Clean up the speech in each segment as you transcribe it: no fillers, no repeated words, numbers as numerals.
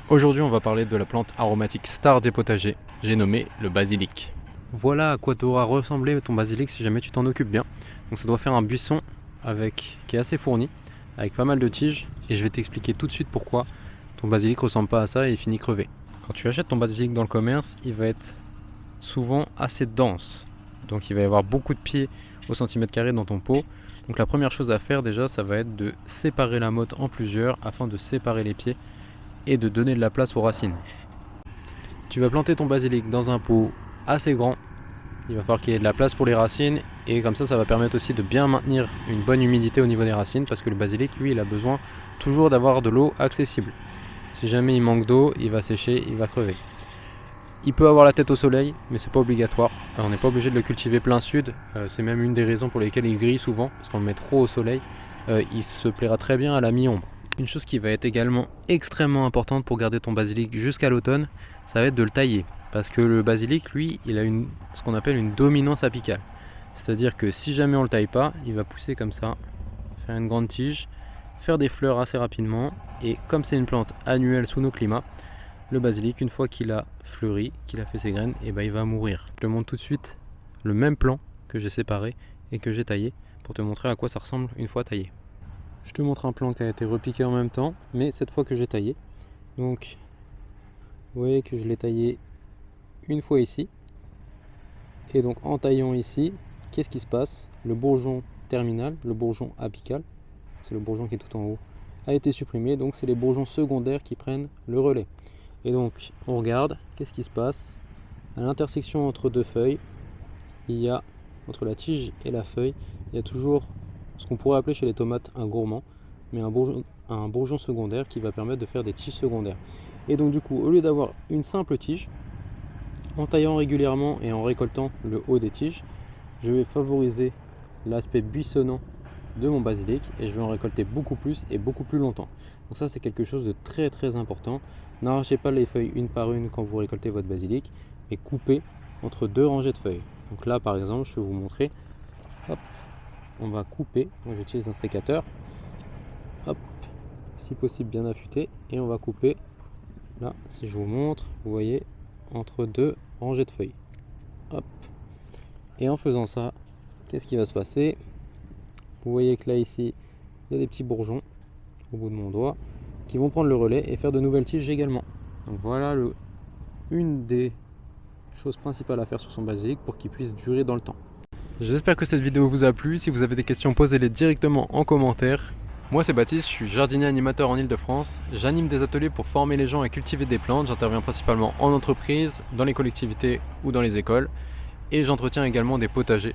Aujourd'hui, on va parler de la plante aromatique star des potagers, j'ai nommé le basilic. Voilà à quoi devra ressembler ton basilic si jamais tu t'en occupes bien. Donc ça doit faire un buisson qui est assez fourni, avec pas mal de tiges, et je vais t'expliquer tout de suite pourquoi ton basilic ressemble pas à ça et il finit crevé. Quand tu achètes ton basilic dans le commerce, il va être souvent assez dense, donc il va y avoir beaucoup de pieds au centimètre carré dans ton pot. Donc la première chose à faire déjà, ça va être de séparer la motte en plusieurs afin de séparer les pieds et de donner de la place aux racines. Tu vas planter ton basilic dans un pot assez grand. Il va falloir qu'il y ait de la place pour les racines et comme ça va permettre aussi de bien maintenir une bonne humidité au niveau des racines parce que le basilic, lui, il a besoin toujours d'avoir de l'eau accessible. Si jamais il manque d'eau, il va sécher, il va crever. Il peut avoir la tête au soleil, mais c'est pas obligatoire. Alors, on n'est pas obligé de le cultiver plein sud. C'est même une des raisons pour lesquelles il grille souvent, parce qu'on le met trop au soleil. Il se plaira très bien à la mi-ombre. Une chose qui va être également extrêmement importante pour garder ton basilic jusqu'à l'automne, ça va être de le tailler. Parce que le basilic, lui, il a ce qu'on appelle une dominance apicale. C'est-à-dire que si jamais on le taille pas, il va pousser comme ça, faire une grande tige, faire des fleurs assez rapidement. Et comme c'est une plante annuelle sous nos climats, le basilic, une fois qu'il a fleuri, qu'il a fait ses graines, et il va mourir. Je te montre tout de suite le même plan que j'ai séparé et que j'ai taillé pour te montrer à quoi ça ressemble une fois taillé. Je te montre un plan qui a été repiqué en même temps, mais cette fois que j'ai taillé. Donc, vous voyez que je l'ai taillé une fois ici. Et donc en taillant ici, qu'est-ce qui se passe? Le bourgeon terminal, le bourgeon apical, c'est le bourgeon qui est tout en haut, a été supprimé. Donc c'est les bourgeons secondaires qui prennent le relais. Et donc on regarde, qu'est-ce qui se passe? À l'intersection entre deux feuilles, entre la tige et la feuille, il y a toujours ce qu'on pourrait appeler chez les tomates un gourmand, mais un bourgeon secondaire qui va permettre de faire des tiges secondaires. Et donc du coup, au lieu d'avoir une simple tige, en taillant régulièrement et en récoltant le haut des tiges, je vais favoriser l'aspect buissonnant de mon basilic et je vais en récolter beaucoup plus et beaucoup plus longtemps. Donc ça, c'est quelque chose de très très important. N'arrachez pas les feuilles une par une quand vous récoltez votre basilic, mais coupez entre deux rangées de feuilles. Donc là par exemple, je vais vous montrer. Hop, on va couper. Moi j'utilise un sécateur. Hop, si possible bien affûté, et on va couper. Là, si je vous montre, vous voyez, entre deux rangées de feuilles. Hop. Et en faisant ça, qu'est-ce qui va se passer? Vous voyez que là ici, il y a des petits bourgeons au bout de mon doigt qui vont prendre le relais et faire de nouvelles tiges également. Donc voilà une des choses principales à faire sur son basilic pour qu'il puisse durer dans le temps. J'espère que cette vidéo vous a plu. Si vous avez des questions, posez-les directement en commentaire. Moi c'est Baptiste, je suis jardinier animateur en Ile-de-France. J'anime des ateliers pour former les gens à cultiver des plantes. J'interviens principalement en entreprise, dans les collectivités ou dans les écoles. Et j'entretiens également des potagers,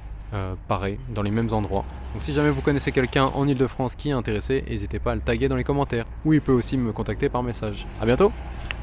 pareil, dans les mêmes endroits. Donc si jamais vous connaissez quelqu'un en Ile-de-France qui est intéressé, n'hésitez pas à le taguer dans les commentaires. Ou il peut aussi me contacter par message. A bientôt!